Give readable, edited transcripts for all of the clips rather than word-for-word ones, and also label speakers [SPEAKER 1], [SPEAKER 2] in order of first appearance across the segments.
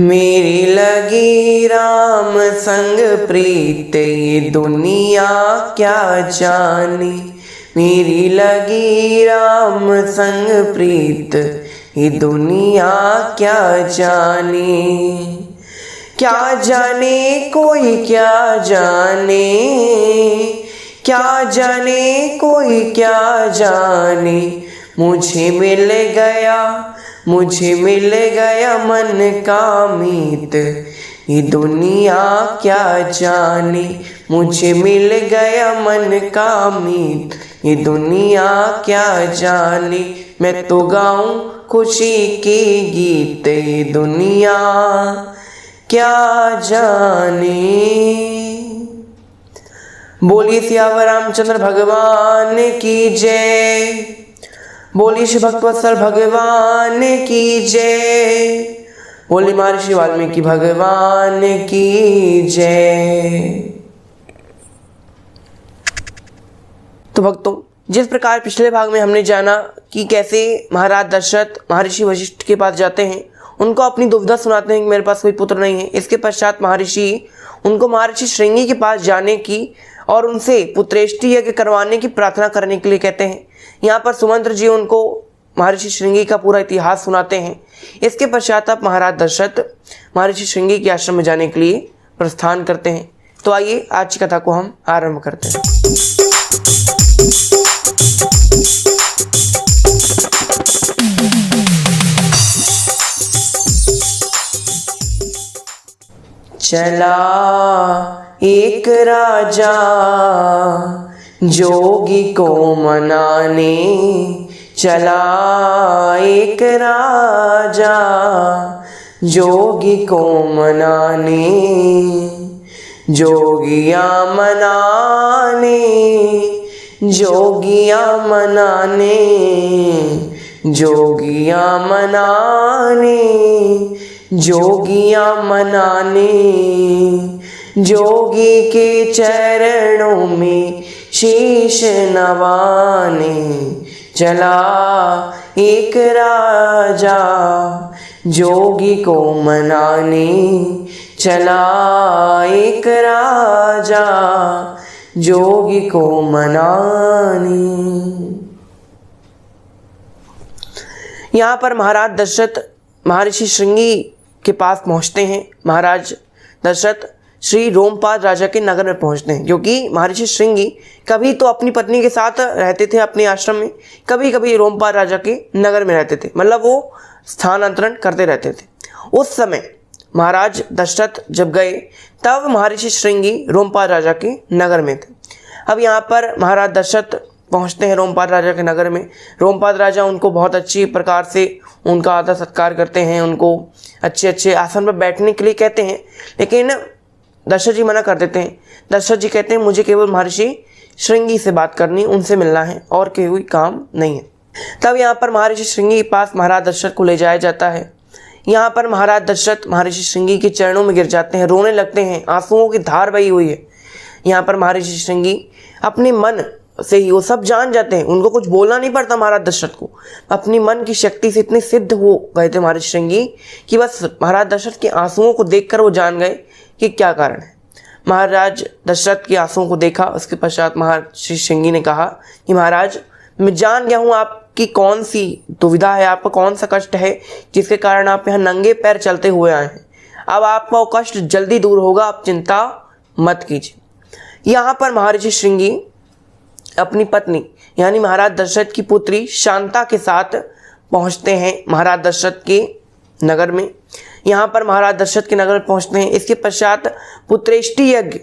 [SPEAKER 1] मेरी लगी राम संग प्रीत ये दुनिया क्या जाने। मेरी लगी राम संग प्रीत ये दुनिया क्या जाने। क्या जाने कोई क्या जाने, क्या जाने कोई क्या जाने। मुझे मिल गया मन का मीत ये दुनिया क्या जाने। मुझे मिल गया मन का मीत ये दुनिया क्या जाने। मैं तो गाऊं खुशी के गीत ये दुनिया क्या जाने। बोलिए सियावर रामचंद्र भगवान की जय। बोलिए श्री भक्तवत्सल भगवान की जय। बोलिए महर्षि वाल्मीकि भगवान की जय। तो भक्तों, जिस प्रकार पिछले भाग में हमने जाना कि कैसे महाराज दशरथ महर्षि वशिष्ठ के पास जाते हैं, उनको अपनी दुविधा सुनाते हैं कि मेरे पास कोई पुत्र नहीं है। इसके पश्चात महर्षि उनको महर्षि श्रृंगी के पास जाने की और उनसे पुत्रेष्टि यज्ञ करवाने की प्रार्थना करने के लिए कहते हैं। यहाँ पर सुमंत्र जी उनको महर्षि श्रृंगी का पूरा इतिहास सुनाते हैं। इसके पश्चात अब महाराज दशरथ महर्षि श्रृंगी के आश्रम में जाने के लिए प्रस्थान करते हैं। तो आइए आज की कथा को हम आरंभ करते हैं। चला एक राजा जोगी को मनाने। चला एक राजा जोगी को मनाने। जोगियाँ मनाने, जोगियाँ मनाने, जोगियाँ मनाने, जोगियाँ मनाने। जोगी के चरणों में शीश नवाने। चला एक राजा जोगी को मनाने। चला एक राजा जोगी को मनाने। यहाँ पर महाराज दशरथ महर्षि श्रृंगी के पास पहुँचते हैं। महाराज दशरथ श्री रोमपाद राजा के नगर में पहुंचते हैं, क्योंकि महर्षि श्रृंगी कभी तो अपनी पत्नी के साथ रहते थे अपने आश्रम में, कभी कभी रोमपाद राजा के नगर में रहते थे, मतलब वो स्थानांतरण करते रहते थे। उस समय महाराज दशरथ जब गए तब महर्षि श्रृंगी रोमपाद राजा के नगर में थे। अब यहाँ पर महाराज दशरथ पहुँचते हैं रोमपाद राजा के नगर में। रोमपाद राजा उनको बहुत अच्छी प्रकार से उनका आदर सत्कार करते हैं, उनको अच्छे अच्छे आसन पर बैठने के लिए कहते हैं, लेकिन दशरथ जी मना कर देते हैं। दशरथ जी कहते हैं मुझे केवल महर्षि श्रृंगी से बात करनी, उनसे मिलना है और कोई काम नहीं है। तब यहाँ पर महर्षि श्रृंगी के पास महाराज दशरथ को ले जाया जाता है। यहाँ पर महाराज दशरथ महर्षि श्रृंगी के चरणों में गिर जाते हैं, रोने लगते हैं, आंसुओं की धार बही हुई है। यहाँ पर महर्षि श्रृंगी अपने मन से ही, वो सब जान जाते हैं, उनको कुछ बोलना नहीं पड़ता महाराज दशरथ को, अपनी मन की शक्ति से इतने सिद्ध हो गए थे महर्षि श्रृंगी कि बस महाराज दशरथ के आंसुओं को देखकर वो जान गए कि क्या कारण है। महाराज दशरथ के आंसुओं को देखा, उसके पश्चात महर्षि श्रृंगी ने कहा कि महाराज, मैं जान गया हूँ आपकी कौन सी दुविधा है, आपका कौन सा कष्ट है जिसके कारण आप यहाँ नंगे पैर चलते हुए आए हैं। अब आपका वो कष्ट जल्दी दूर होगा, आप चिंता मत कीजिए। यहाँ पर महर्षि श्रृंगी अपनी पत्नी यानी महाराज दशरथ की पुत्री शांता के साथ पहुँचते हैं महाराज दशरथ के नगर में। यहाँ पर महाराज दशरथ के नगर में पहुँचते हैं। इसके पश्चात पुत्रेष्टि यज्ञ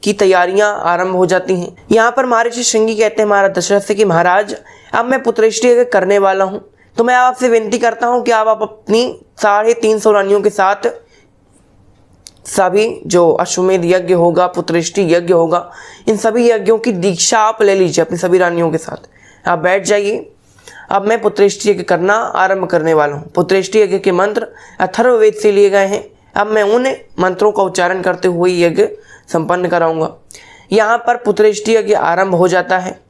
[SPEAKER 1] की तैयारियां आरंभ हो जाती हैं। यहाँ पर महर्षि श्रृंगी कहते हैं महाराज दशरथ से कि महाराज, अब मैं पुत्रेष्टि यज्ञ करने वाला हूँ, तो मैं आपसे विनती करता हूँ कि आप अपनी 350 रानियों के साथ सभी जो अश्वमेध यज्ञ होगा, पुत्रेष्टि यज्ञ होगा, इन सभी यज्ञों की दीक्षा आप ले लीजिए अपनी सभी रानियों के साथ। आप बैठ जाइए, अब मैं पुत्रेष्टि यज्ञ करना आरंभ करने वाला हूँ। पुत्रेष्टि यज्ञ के मंत्र अथर्ववेद से लिए गए हैं। अब मैं उन मंत्रों का उच्चारण करते हुए यज्ञ संपन्न कराऊंगा। यहाँ पर पुत्रेष्टि यज्ञ आरंभ हो जाता है।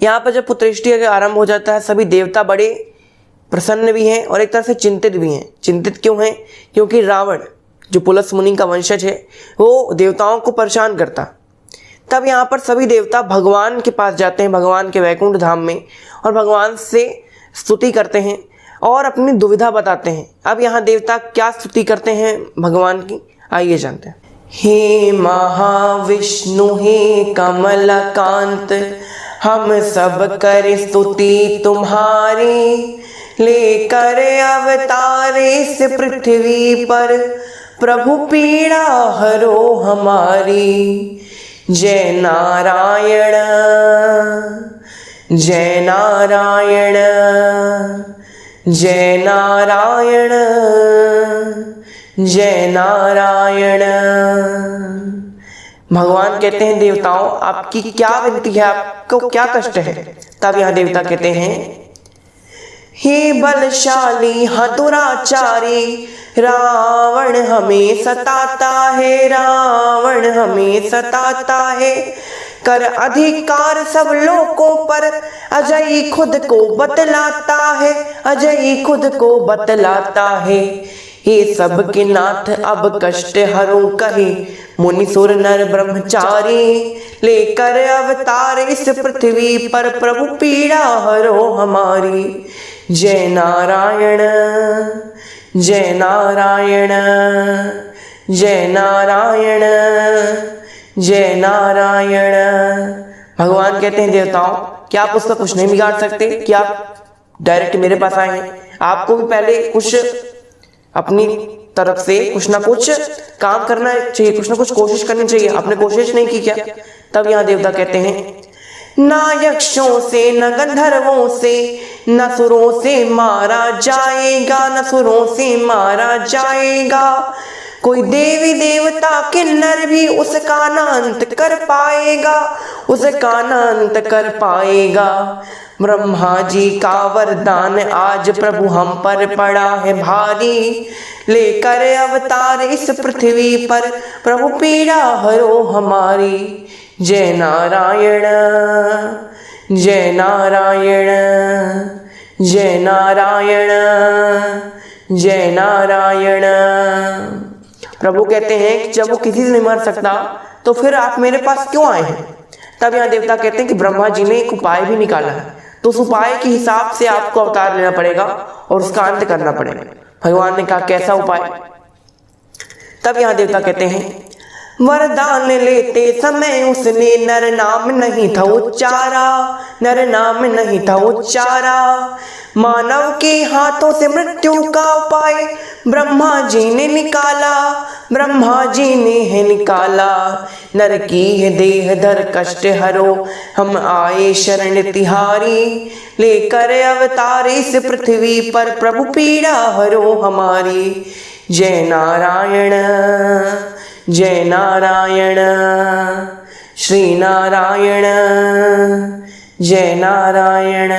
[SPEAKER 1] यहाँ पर जब पुत्रेष्टि यज्ञ आरंभ हो जाता है, सभी देवता बड़े प्रसन्न भी हैं और एक तरह से चिंतित भी हैं। चिंतित क्यों हैं? क्योंकि रावण जो पुलस्त मुनि का वंशज है वो देवताओं को परेशान करता। तब यहाँ पर सभी देवता भगवान के पास जाते हैं, भगवान के वैकुंठ धाम में, और भगवान से स्तुति करते हैं और अपनी दुविधा बताते हैं। अब यहाँ देवता क्या स्तुति करते हैं भगवान की, आइए जानते हैं। हे महाविष्णु हे कमलकांत, हम सब कर स्तुति तुम्हारी, लेकर अवतार इस पृथ्वी पर, प्रभु पीड़ा हरो हमारी। जय नारायण जय नारायण जय नारायण जय नारायण। भगवान कहते हैं देवताओं आपकी क्या विनती है, आपको क्या कष्ट है? तब यहाँ देवता कहते हैं हे बलशाली दुराचारी, रावण हमें सताता है, रावण हमें सताता है, कर अधिकार सब लोगों पर, अजय खुद को बतलाता है, अजय खुद को बतलाता है। हे सब के नाथ अब कष्ट हरो कहे, मुनि सुर नर ब्रह्मचारी, लेकर अवतार इस पृथ्वी पर, प्रभु पीड़ा हरो हमारी। जय नारायण जय नारायण जय नारायण जय नारायण। भगवान कहते हैं देवताओं क्या आप उसका कुछ नहीं बिगाड़ सकते? क्या आप डायरेक्ट मेरे पास आए हैं? आपको भी पहले कुछ अपनी तरफ से कुछ ना कुछ काम करना चाहिए, कुछ ना कुछ कोशिश करनी चाहिए। आपने कोशिश नहीं की क्या? तब यहाँ देवता कहते हैं ना यक्षों से न गंधर्वों से न सुरों से मारा जाएगा, न सुरों से मारा जाएगा, कोई देवी देवता किन्नर भी उसका अंत कर पाएगा, उसका अंत कर पाएगा। ब्रह्मा जी का वरदान आज प्रभु हम पर पड़ा है भारी, लेकर अवतार इस पृथ्वी पर, प्रभु पीड़ा हरो हमारी। जय नारायण जय नारायण जय नारायण जय नारायण। प्रभु कहते हैं कि जब वो किसी से नहीं मर सकता तो फिर आप मेरे पास क्यों आए हैं? तब यहाँ देवता कहते हैं कि ब्रह्मा जी ने एक उपाय भी निकाला है, तो उस उपाय के हिसाब से आपको अवतार लेना पड़ेगा और उसका अंत करना पड़ेगा। भगवान ने कहा कैसा उपाय? तब यहाँ देवता कहते हैं वरदान लेते समय उसने नर नाम नहीं था उच्चारा, नर नाम नहीं था उच्चारा, मानव के हाथों से मृत्यु का उपाय ब्रह्मा जी ने निकाला, ब्रह्मा जी ने है निकाला। नर की है देह धर कष्ट हरो, हम आए शरण तिहारी, लेकर अवतार इस पृथ्वी पर, प्रभु पीड़ा हरो हमारी। जय नारायण जय नारायण श्री नारायण जय नारायण।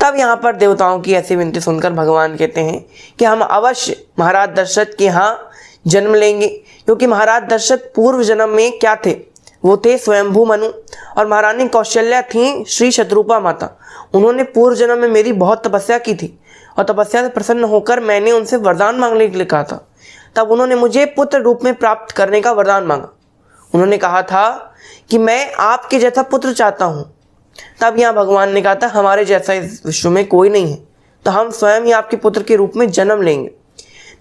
[SPEAKER 1] तब यहाँ पर देवताओं की ऐसी विनती सुनकर भगवान कहते हैं कि हम अवश्य महाराज दशरथ के यहाँ जन्म लेंगे, क्योंकि महाराज दशरथ पूर्व जन्म में क्या थे? वो थे स्वयंभू मनु, और महारानी कौशल्या थी श्री शत्रुपा माता। उन्होंने पूर्व जन्म में मेरी बहुत तपस्या की थी, और तपस्या से प्रसन्न होकर मैंने उनसे वरदान मांगने के लिए कहा था। तब उन्होंने मुझे पुत्र रूप में प्राप्त करने का वरदान मांगा। उन्होंने कहा था कि मैं आपके जैसा पुत्र चाहता हूँ। तब यहाँ भगवान ने कहा था हमारे जैसा इस विश्व में कोई नहीं है, तो हम स्वयं ही आपके पुत्र के रूप में जन्म लेंगे।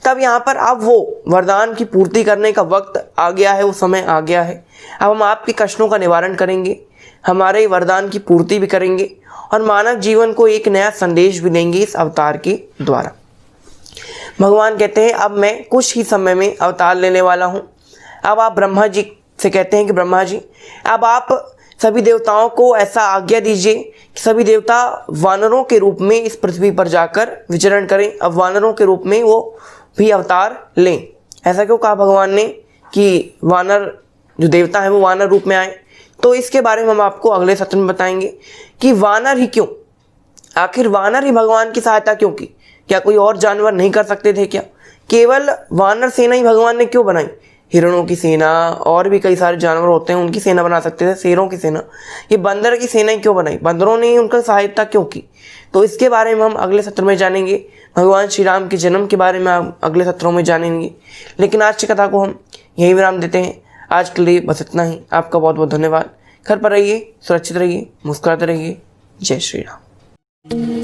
[SPEAKER 1] तब यहाँ पर अब वो वरदान की पूर्ति करने का वक्त आ गया है, वो समय आ गया है। अब हम आपके कष्टों का निवारण करेंगे, हमारे वरदान की पूर्ति भी करेंगे, और मानव जीवन को एक नया संदेश भी देंगे इस अवतार के द्वारा। भगवान कहते हैं अब मैं कुछ ही समय में अवतार लेने वाला हूँ। अब आप ब्रह्मा जी से कहते हैं कि ब्रह्मा जी अब आप सभी देवताओं को ऐसा आज्ञा दीजिए कि सभी देवता वानरों के रूप में इस पृथ्वी पर जाकर विचरण करें। अब वानरों के रूप में वो भी अवतार लें। ऐसा क्यों कहा भगवान ने कि वानर जो देवता हैं वो वानर रूप में आए? तो इसके बारे में हम आपको अगले सत्र में बताएंगे कि वानर ही क्यों, आखिर वानर ही भगवान की सहायता क्यों की? क्या कोई और जानवर नहीं कर सकते थे क्या? केवल वानर सेना ही भगवान ने क्यों बनाई? हिरणों की सेना और भी कई सारे जानवर होते हैं उनकी सेना बना सकते थे, शेरों की सेना। ये बंदर की सेना क्यों बनाई, बंदरों ने उनका सहायता क्यों की, तो इसके बारे में हम अगले सत्र में जानेंगे। भगवान श्री राम के जन्म के बारे में हम अगले सत्रों में जानेंगे। लेकिन आज की कथा को हम यहीं विराम देते हैं। आज के लिए बस इतना ही। आपका बहुत बहुत धन्यवाद। घर पर रहिए, सुरक्षित रहिए, मुस्कुराते रहिए। जय श्री राम।